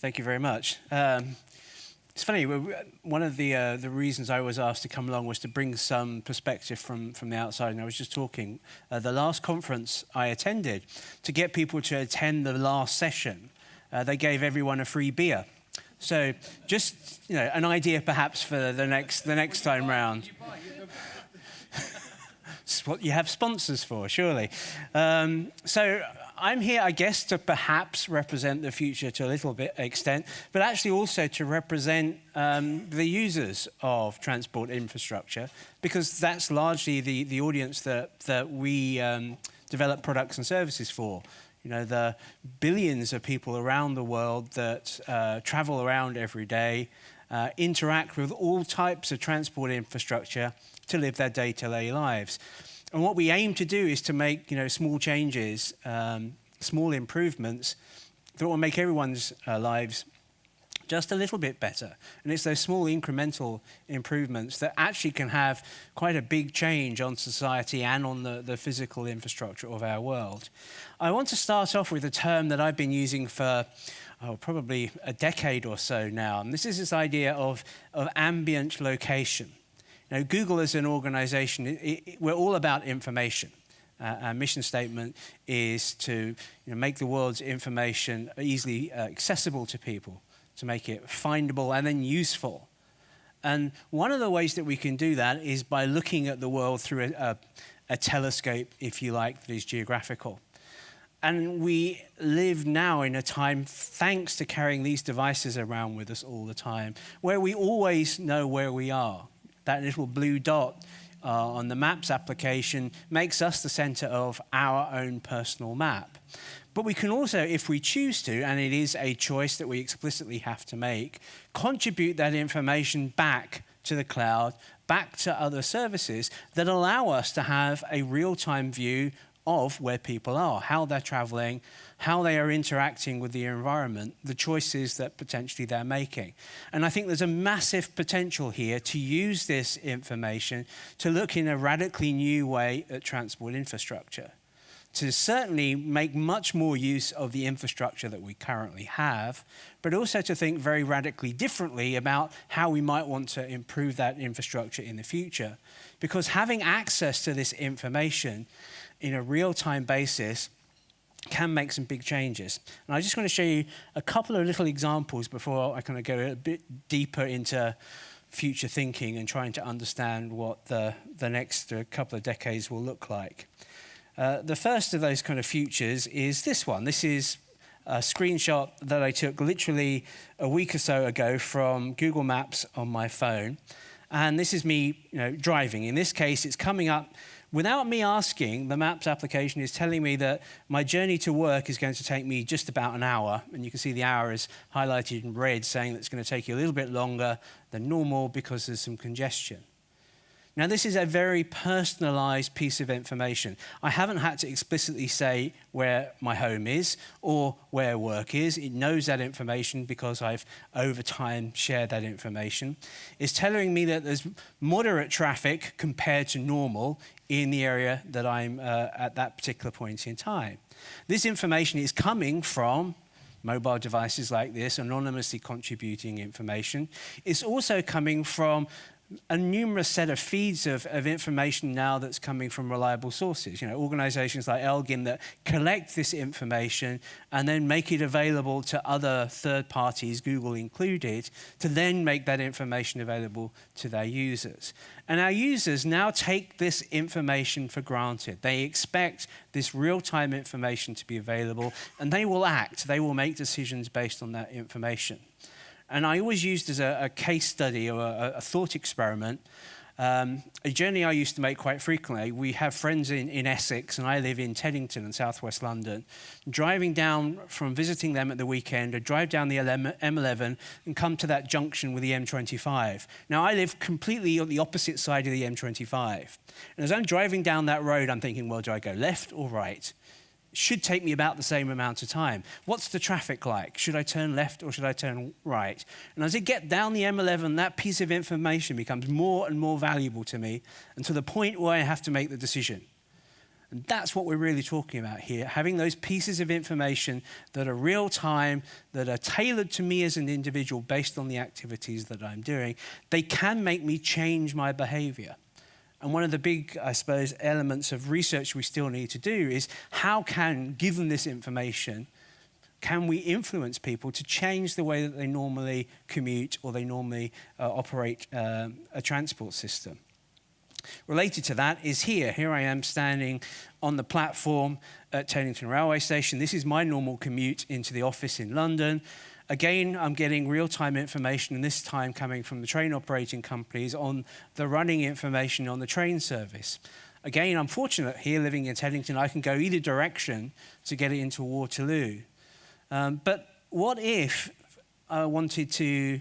Thank you very much. It's funny, one of the reasons I was asked to come along was to bring some perspective from the outside. And I was just talking, the last conference I attended, to get people to attend the last session, they gave everyone a free beer. So just, an idea perhaps for the next time round. It's what you have sponsors for, surely. So I'm here, I guess, to perhaps represent the future to a little bit extent, but actually also to represent the users of transport infrastructure, because that's largely the audience that we develop products and services for. The billions of people around the world that travel around every day, interact with all types of transport infrastructure to live their day-to-day lives. And what we aim to do is to make, small changes, small improvements that will make everyone's lives just a little bit better. And it's those small incremental improvements that actually can have quite a big change on society and on the physical infrastructure of our world. I want to start off with a term that I've been using for probably a decade or so now. And this is this idea of ambient location. Google as an organization, we're all about information. Our mission statement is to make the world's information easily accessible to people, to make it findable and then useful. And one of the ways that we can do that is by looking at the world through a telescope, if you like, that is geographical. And we live now in a time, thanks to carrying these devices around with us all the time, where we always know where we are. That little blue dot on the Maps application makes us the center of our own personal map. But we can also, if we choose to, and it is a choice that we explicitly have to make, contribute that information back to the cloud, back to other services that allow us to have a real-time view of where people are, how they're traveling, how they are interacting with the environment, the choices that potentially they're making. And I think there's a massive potential here to use this information to look in a radically new way at transport infrastructure, to certainly make much more use of the infrastructure that we currently have, but also to think very radically differently about how we might want to improve that infrastructure in the future. Because having access to this information in a real-time basis can make some big changes. And I just want to show you a couple of little examples before I kind of go a bit deeper into future thinking and trying to understand what the next couple of decades will look like. The first of those kind of futures is this one. This is a screenshot that I took literally a week or so ago from Google Maps on my phone. And this is me driving. In this case, it's coming up without me asking. The Maps application is telling me that my journey to work is going to take me just about an hour. And you can see the hour is highlighted in red, saying that it's going to take you a little bit longer than normal because there's some congestion. Now, this is a very personalized piece of information. I haven't had to explicitly say where my home is or where work is. It knows that information because I've, over time, shared that information. It's telling me that there's moderate traffic compared to normal in the area that I'm at that particular point in time. This information is coming from mobile devices like this, anonymously contributing information. It's also coming from a numerous set of feeds of information now that's coming from reliable sources. Organizations like Elgin that collect this information and then make it available to other third parties, Google included, to then make that information available to their users. And our users now take this information for granted. They expect this real-time information to be available, and they will act. They will make decisions based on that information. And I always used as a case study or a thought experiment a journey I used to make quite frequently. We have friends in Essex, and I live in Teddington in southwest London. Driving down from visiting them at the weekend, I'd drive down the M11 and come to that junction with the M25. Now, I live completely on the opposite side of the M25. And as I'm driving down that road, I'm thinking, well, do I go left or right? Should take me about the same amount of time. What's the traffic like? Should I turn left or should I turn right? And as I get down the M11, that piece of information becomes more and more valuable to me, and to the point where I have to make the decision. And that's what we're really talking about here, having those pieces of information that are real time, that are tailored to me as an individual based on the activities that I'm doing. They can make me change my behavior. And one of the big, I suppose, elements of research we still need to do is how can, given this information, can we influence people to change the way that they normally commute or they normally operate a transport system? Related to that is here. Here I am standing on the platform at Teddington Railway Station. This is my normal commute into the office in London. Again, I'm getting real-time information, and this time coming from the train operating companies on the running information on the train service. Again, I'm fortunate here living in Teddington, I can go either direction to get it into Waterloo. But what if I wanted to,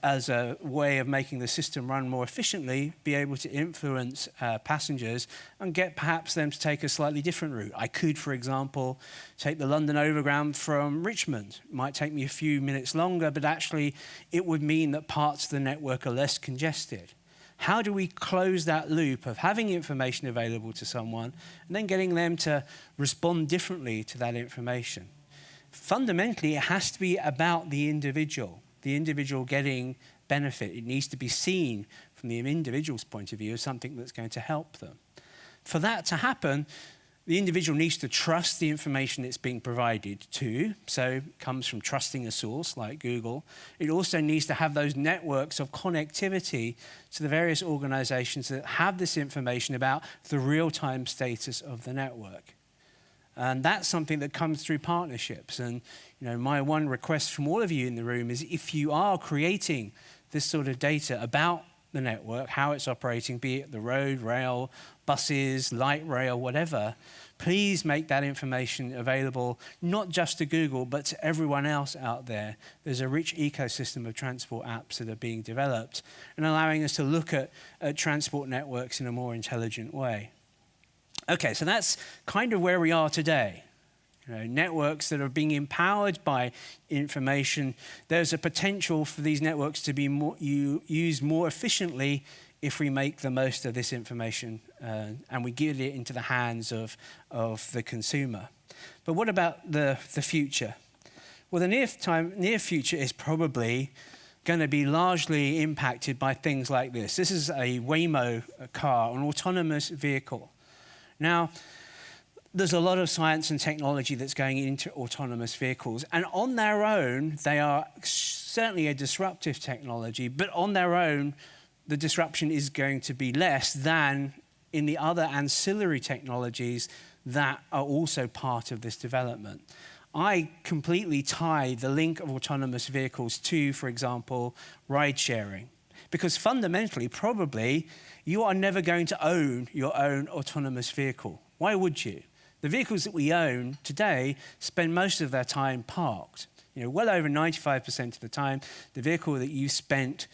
as a way of making the system run more efficiently, be able to influence passengers and get perhaps them to take a slightly different route? I could, for example, take the London Overground from Richmond. It might take me a few minutes longer, but actually it would mean that parts of the network are less congested. How do we close that loop of having information available to someone and then getting them to respond differently to that information? Fundamentally, it has to be about the individual getting benefit. It needs to be seen from the individual's point of view as something that's going to help them. For that to happen, the individual needs to trust the information that's being provided to, so it comes from trusting a source like Google. It also needs to have those networks of connectivity to the various organizations that have this information about the real-time status of the network. And that's something that comes through partnerships. And my one request from all of you in the room is if you are creating this sort of data about the network, how it's operating, be it the road, rail, buses, light rail, whatever, please make that information available not just to Google, but to everyone else out there. There's a rich ecosystem of transport apps that are being developed and allowing us to look at transport networks in a more intelligent way. Okay, so that's kind of where we are today. Networks that are being empowered by information. There's a potential for these networks to be used more efficiently if we make the most of this information and we give it into the hands of the consumer. But what about the future? Well, the near future is probably going to be largely impacted by things like this. This is a Waymo car, an autonomous vehicle. Now, there's a lot of science and technology that's going into autonomous vehicles, and on their own, they are certainly a disruptive technology, but on their own, the disruption is going to be less than in the other ancillary technologies that are also part of this development. I completely tie the link of autonomous vehicles to, for example, ride sharing. Because fundamentally, probably, you are never going to own your own autonomous vehicle. Why would you? The vehicles that we own today spend most of their time parked. Well over 95% of the time, the vehicle that you spent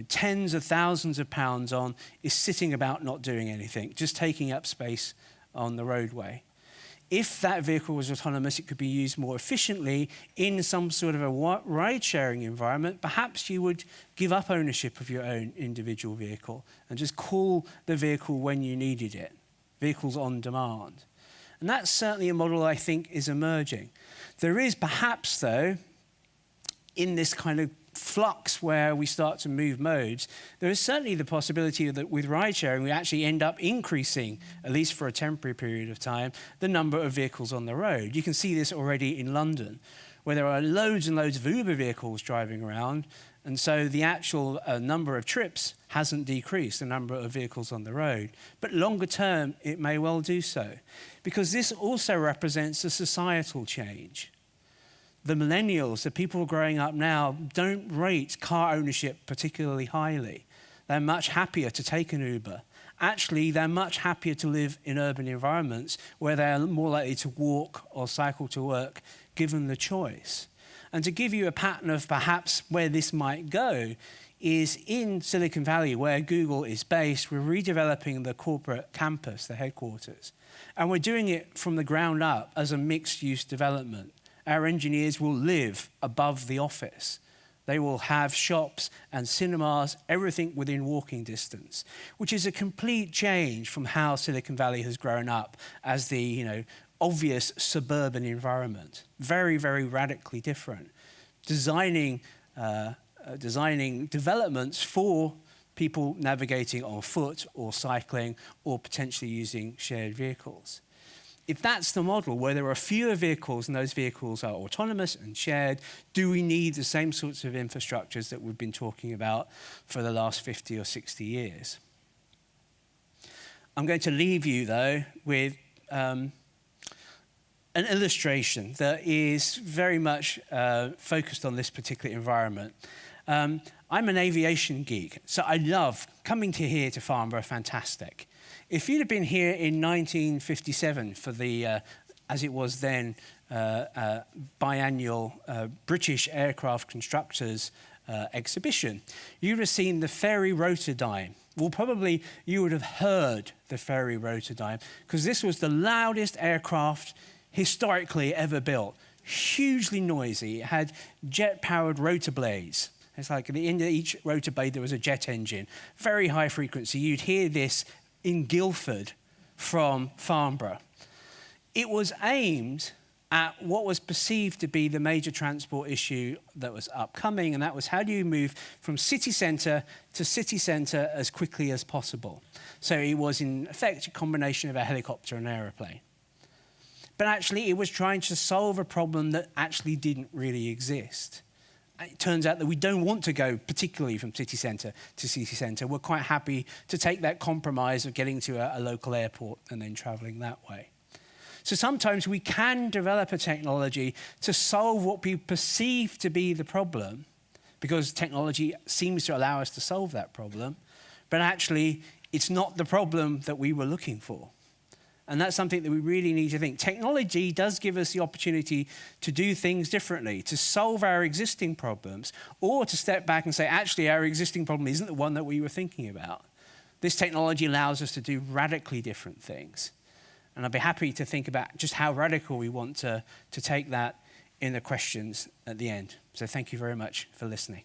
tens of thousands of pounds on is sitting about not doing anything, just taking up space on the roadway. If that vehicle was autonomous, it could be used more efficiently in some sort of a ride-sharing environment. Perhaps you would give up ownership of your own individual vehicle and just call the vehicle when you needed it, vehicles on demand. And that's certainly a model I think is emerging. There is perhaps, though, in this kind of flux where we start to move modes, there is certainly the possibility that with ride sharing we actually end up increasing, at least for a temporary period of time, the number of vehicles on the road. You can see this already in London, where there are loads and loads of Uber vehicles driving around, and so the actual number of trips hasn't decreased, the number of vehicles on the road. But longer term, it may well do so, because this also represents a societal change. The millennials, the people growing up now, don't rate car ownership particularly highly. They're much happier to take an Uber. Actually, they're much happier to live in urban environments where they're more likely to walk or cycle to work, given the choice. And to give you a pattern of perhaps where this might go is in Silicon Valley, where Google is based, we're redeveloping the corporate campus, the headquarters. And we're doing it from the ground up as a mixed-use development. Our engineers will live above the office. They will have shops and cinemas, everything within walking distance, which is a complete change from how Silicon Valley has grown up as the, obvious suburban environment. Very, very radically different. Designing developments for people navigating on foot or cycling or potentially using shared vehicles. If that's the model where there are fewer vehicles and those vehicles are autonomous and shared, do we need the same sorts of infrastructures that we've been talking about for the last 50 or 60 years? I'm going to leave you, though, with an illustration that is very much focused on this particular environment. I'm an aviation geek, so I love coming here to Farnborough, fantastic. If you'd have been here in 1957 for the, as it was then, biannual British Aircraft Constructors exhibition, you would have seen the Fairey Rotodyne. Well, probably you would have heard the Fairey Rotodyne, because this was the loudest aircraft historically ever built. Hugely noisy. It had jet-powered rotor blades. It's like at the end of each rotor blade there was a jet engine. Very high frequency. You'd hear this in Guildford from Farnborough. It was aimed at what was perceived to be the major transport issue that was upcoming, and that was how do you move from city centre to city centre as quickly as possible. So it was in effect a combination of a helicopter and an aeroplane. But actually it was trying to solve a problem that actually didn't really exist. It turns out that we don't want to go particularly from city centre to city centre. We're quite happy to take that compromise of getting to a local airport and then travelling that way. So sometimes we can develop a technology to solve what we perceive to be the problem, because technology seems to allow us to solve that problem, but actually it's not the problem that we were looking for. And that's something that we really need to think. Technology does give us the opportunity to do things differently, to solve our existing problems, or to step back and say, actually, our existing problem isn't the one that we were thinking about. This technology allows us to do radically different things. And I'd be happy to think about just how radical we want to take that in the questions at the end. So thank you very much for listening.